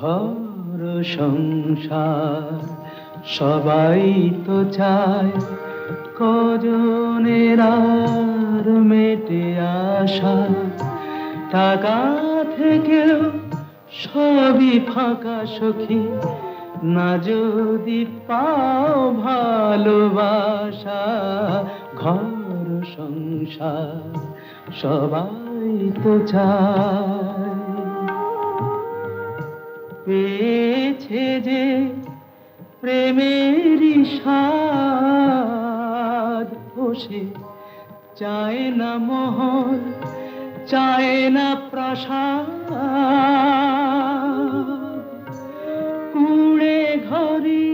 ঘর সংসার সবাই তো চায়, কজনের আর মেটে আশা। টাকা থেকেও সবই ফাঁকা সখী, না যদি পাও ভালোবাসা। ঘর সংসার সবাই তো চায়, পেয়েছে যে প্রেমেরই স্বাদ, বসে চায় না মোহর, চায় না প্রাসাদ। কুড়ে ঘরে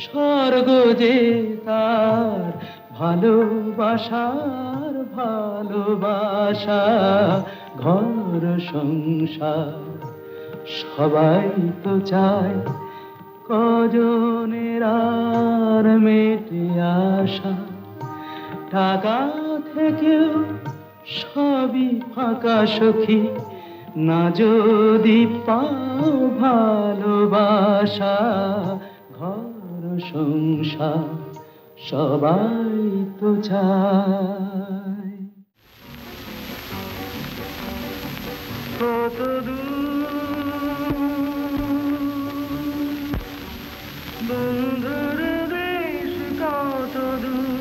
স্বর্গ যে তার, ভালোবাসার ভালোবাসা। ঘর সংসার সবাই তো চায়, কজনের আর মেটে আশা। টাকা থেকেও সবই ফাঁকা সখী, না যদি পাও ভালোবাসা। ঘর সংসার সবাই তো চায়। কত বন্ধুর দেশ, কত দূর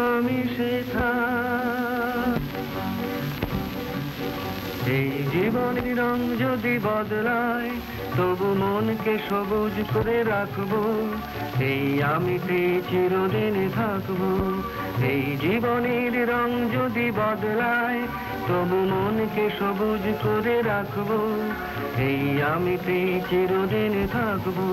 আমি সেথা। এই জীবনের রং যদি বদলায়, তবু মনকে সবুজ করে রাখবো। এই আমিতে চিরদিন থাকবো। এই জীবনের রং যদি বদলায়, তবু মনকে সবুজ করে রাখবো। এই আমিতে চিরদিন থাকবো।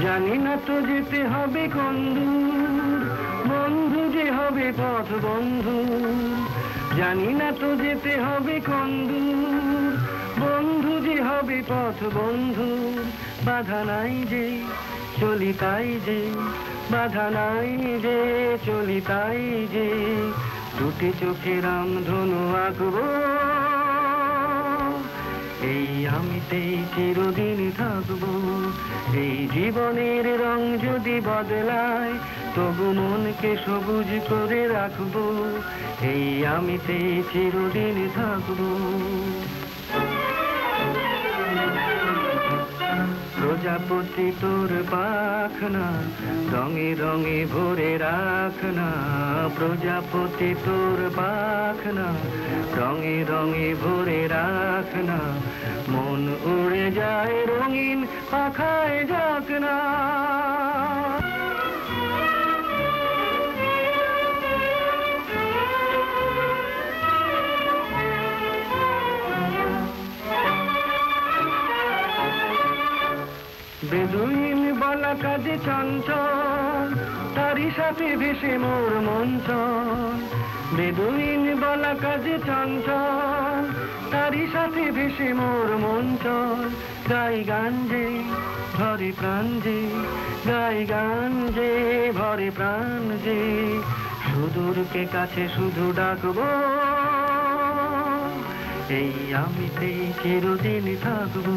জানি না তো যেতে হবে কোন দূর, বন্ধু যে হবে পথ বন্ধু। জানি না তো যেতে হবে কোন দূর, বন্ধু যে হবে পথ বন্ধু। বাধা নাই যে চলি তাই যে, বাধা নাই যে চলি তাই যে। দুটি চোখে রামধনু আঁকবো, এই আমিতেই চিরদিন থাকবো। এই জীবনের রং যদি বদলায়, তবু মনকে সবুজ করে রাখবো। এই আমিতেই চিরদিন থাকবো। প্রজাপতি তোর পাখনা রঙে রঙে ভরে রাখনা। প্রজাপতি তোর পাখনা রঙে রঙে ভরে রাখনা। মন উড়ে যায় রঙিন পাখায় যাক না। বেদুইন বলা কাজে চঞ্চল, তারই সাথে ভেসে মোর মন চল। বেদুইন বলা কাজে চঞ্চল, তারই সাথে ভেসে মোর মন চল। গাই গান যে ভরে প্রাণ যে, গাই গান যে ভরে প্রাণ যে। সুদূরকে কাছে শুধু ডাকবো, এই আমিতেই চিরদিন থাকবো।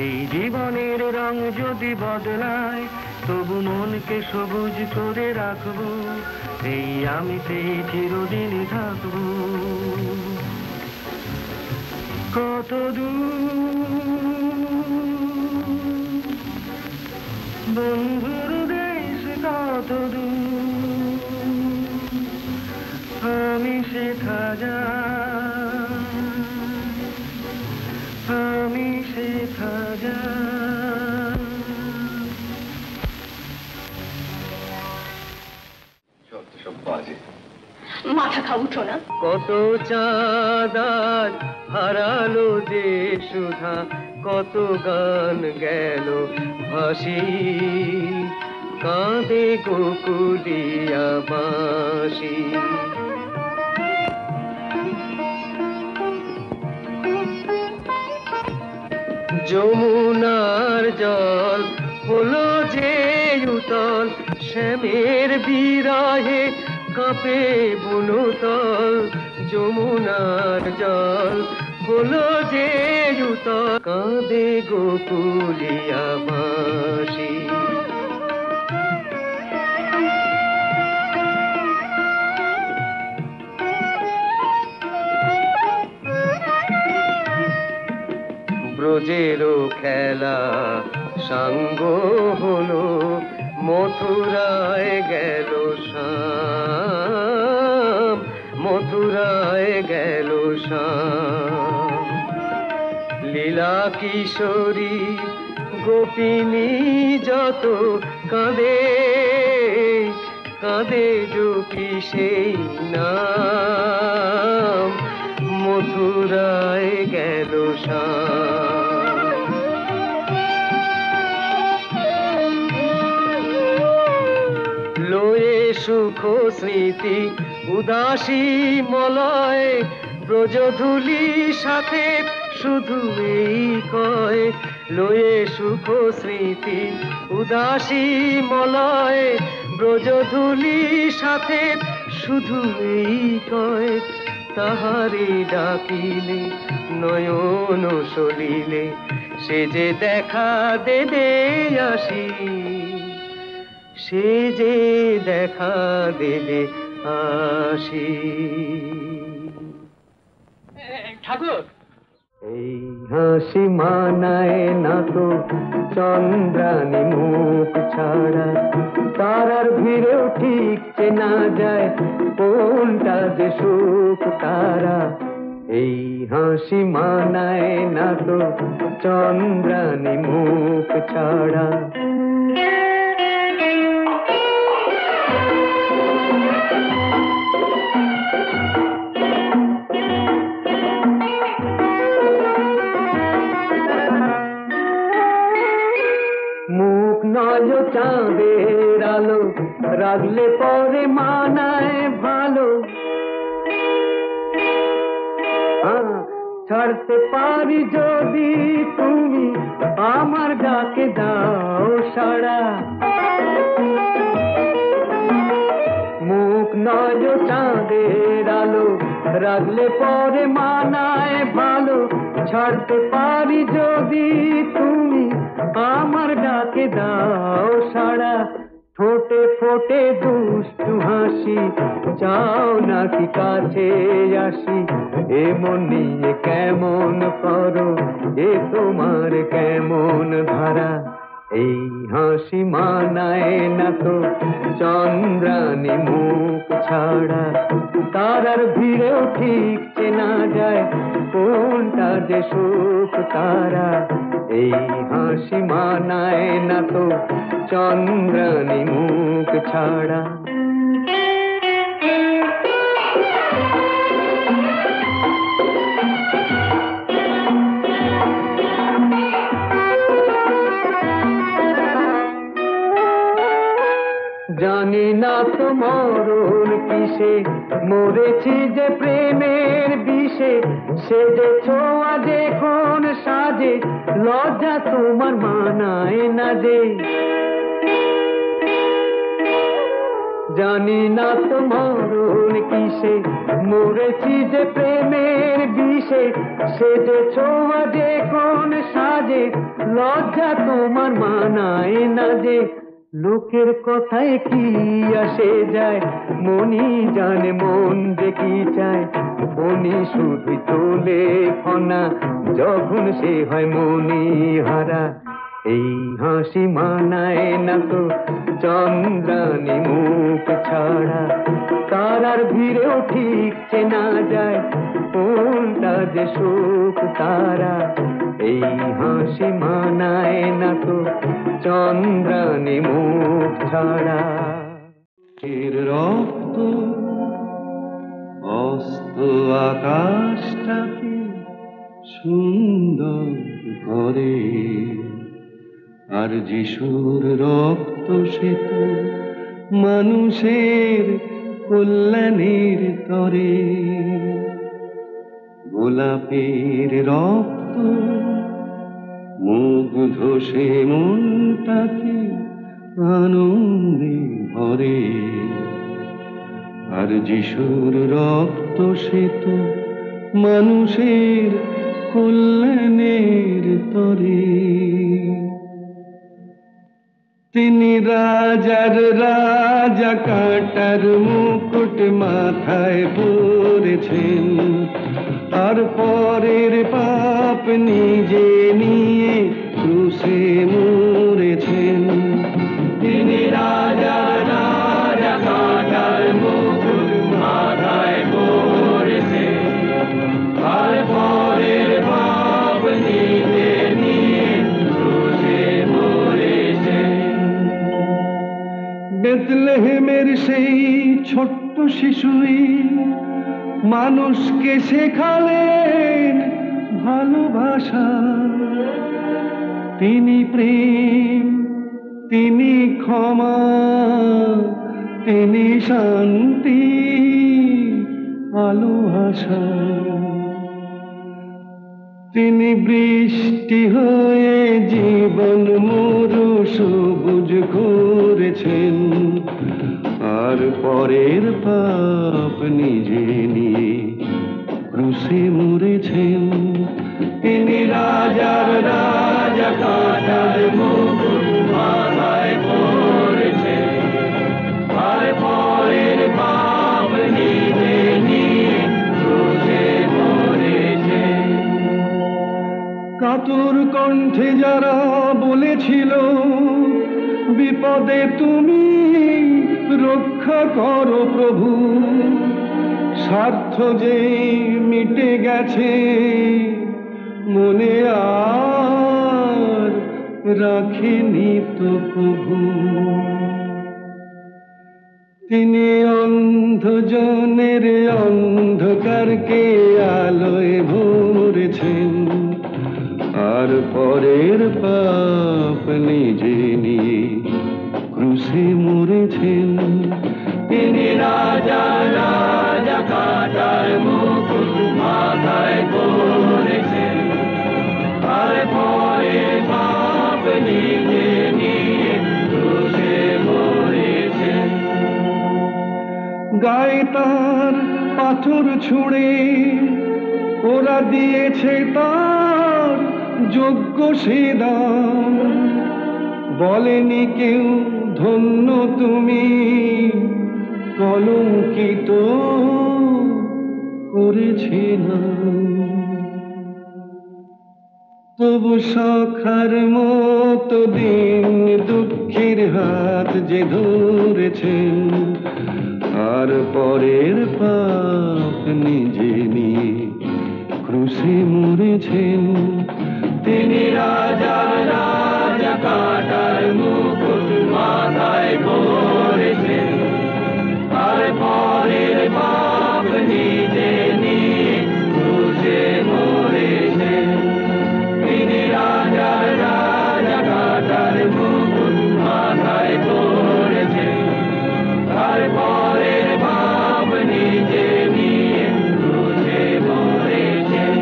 এই জীবনের রং যদি বদলায়, তবু মনকে সবুজ করে রাখবো। এই আমিতেই চিরদিন থাকবো। কত দূর বন্ধুর দেশ, কত দূর আমি সেথা যাই, আমি সেথা যাই। সব বাজে, মাথা খা, উঠো না। কত চাঁদ আজ হারালো যে সুধা, কত গান গেল ভাসি। কাঁদে গোকুলিয়া বাঁশি। যমুনার জল হলো যে উতল, শ্যামের বিরহে কাঁপে বনতল। যমুনার জল হলো যে উতল, কাঁদে গোকুলিয়া বাঁশি। ব্রজেরও খেলা সাঙ্গ হলো, মথুরায় গেল শ্যাম, মথুরায় গেল শ্যাম। লীলা কিশোরী গোপিনী যত কাঁদে, কাঁদে যোগী সেই নাম, মথুরায় গেল শ্যাম। লয়ে সুখ স্মৃতি উদাসী মলয়, ব্রজধূলি সাথে শুধু এই কয়। লয়ে সুখ স্মৃতি উদাসী মলয়, ব্রজধূলি সাথে শুধু এই কয়। তাহারে ডাকিলে নয়ন সলিলে, সে যে দেখা দেবে আসি, সে যে দেখা দেবে আসি। ঠাকুর, এই হাসি মানায় না তো চন্দ্রানী মুখ ছাড়া, তারার ভিড়েও ঠিক চেনা যায় কোনটা যে সুখ তারা। এই হাসি মানায় না তো চন্দ্রানী মুখ ছাড়া। মুখ নয় চাঁদের আলো, রাগলে পরে মানায় ভালো। ছাড়তে পারি যদি তুমি আমার ডাকে দাও সাড়া। মুখ নয় চাঁদের আলো, রাগলে পরে মানায় ভালো। ছাড়তে পারি যদি তুমি আমার ডাকে দাও সাড়া। ঠোঁটে ফোটে দুষ্টু হাসি, চাও নাকি কাছে আসি। এমন নিয়ে কেমন করো, এ তোমার কেমন ধারা। এই হাসি মানায় না তো চন্দ্রানী মুখ ছাড়া। তারার ভিড়েও ঠিক চেনা যায় কোনটা যে সুখ তারা। এই হাসি মানায় না তো চন্দ্রানী মুখ ছাড়া। জানি না তো মরণ কিসে, মরেছি যে প্রেমের বিষে। সে যে ছোঁয়া যে কোন সাজে, লজ্জা তোমার মানায় না যে। জানি না তো মরণ কিসে, মরেছি যে প্রেমের বিষে। সে যে ছোঁয়া যে কোন সাজে, লজ্জা তোমার মানায় না যে। লোকের কথায় কি আসে যায়, মনি জানে মন যে কি চায়। মনি শুধু তোলে ফনা, যখন সে হয় মনি হারা। এই হাসি মানায় না তো চন্দ্রানী মুখ ছাড়া। তারার ভিড়েও ঠিক চেনা যায় কোনটা যে সুখ তারা। এই হাসি মানায় না তো চন্দ্রানী মুখ ছাড়া। রক্ত অস্ত আকাশটাকে সুন্দর করে, আর যিশুর রক্ত সে তো মানুষের কল্যাণের তরে। গোলাপের রক্ত মুগ্ধ সে মনটাকে আনন্দে ভরে, আর যিশুর রক্ত সে তো মানুষের কল্যাণের তরে। তিনি রাজার রাজা, কাঁটার মুকুট মাথায় পরেছেন, আর পরের পাপ নিজে নিয়ে ক্রুশে মরেছেন। তিনি রাজার রাজা, কাঁটার মুকুট মাথায় পরেছেন, আর পরের পাপ নিজে নিয়ে ক্রুশে মরেছেন। বেথলেহেমের সেই ছোট্ট শিশুই মানুষকে শেখালেন ভালোবাসা। তিনি প্রেম, তিনি ক্ষমা, তিনি শান্তি, আলো আশা। তিনি বৃষ্টি হয়ে জীবন মরু সবুজ করেছেন, আর পরের পাপ নিজে নিয়ে ক্রুশে মরেছেন। তিনি রাজার রাজা, কাঁটার মুকুট মাথায় পরেছেন, আর পরের পাপ নিজে নিয়ে ক্রুশে মরেছেন। কাতর কণ্ঠে যারা বলেছিল বিপদে তুমি রক্ষা করো প্রভু, স্বার্থ যে মিটে গেছে মনে আর রাখেনি তো প্রভু। তিনি অন্ধজনের অন্ধকারকে আলোয় ভরেছেন, আর পরের পাপ নিজে নিয়ে ক্রুশে মরেছেন। তিনি রাজা রাজা, কাঁটার মুকুট মাথায় পরেছেন, আর পরের পাপ নিজে নিয়ে ক্রুশে মরেছেন। গায়ে তার পাথর ছুঁড়ে ওরা দিয়েছে তার যোগ্য সে দাম। বলেনি কেউ ধন্য তুমি, কলঙ্কিত করেছে না। তবু সখার মতো দিন দুঃখের হাত যে ধরেছেন, আর পরের পাপ নিজে নিয়ে ক্রুশে মরেছেন। তিনি রাজা রাজা, কাঁটার মুকুট মাথায় পরেছেন, আর পরের পাপ নিজে নিয়ে ক্রুশে মরেছেন। তিনি রাজা রাজা, কাঁটার মুকুট মাথায় পরেছেন, আর পরের পাপ নিজে নিয়ে ক্রুশে মরেছেন।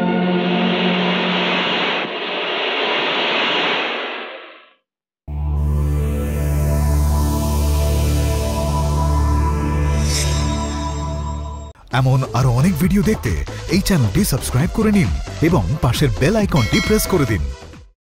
এমন আরো অনেক ভিডিও দেখতে এই চ্যানেলটি সাবস্ক্রাইব করে নিন এবং পাশের বেল আইকনটি প্রেস করে দিন।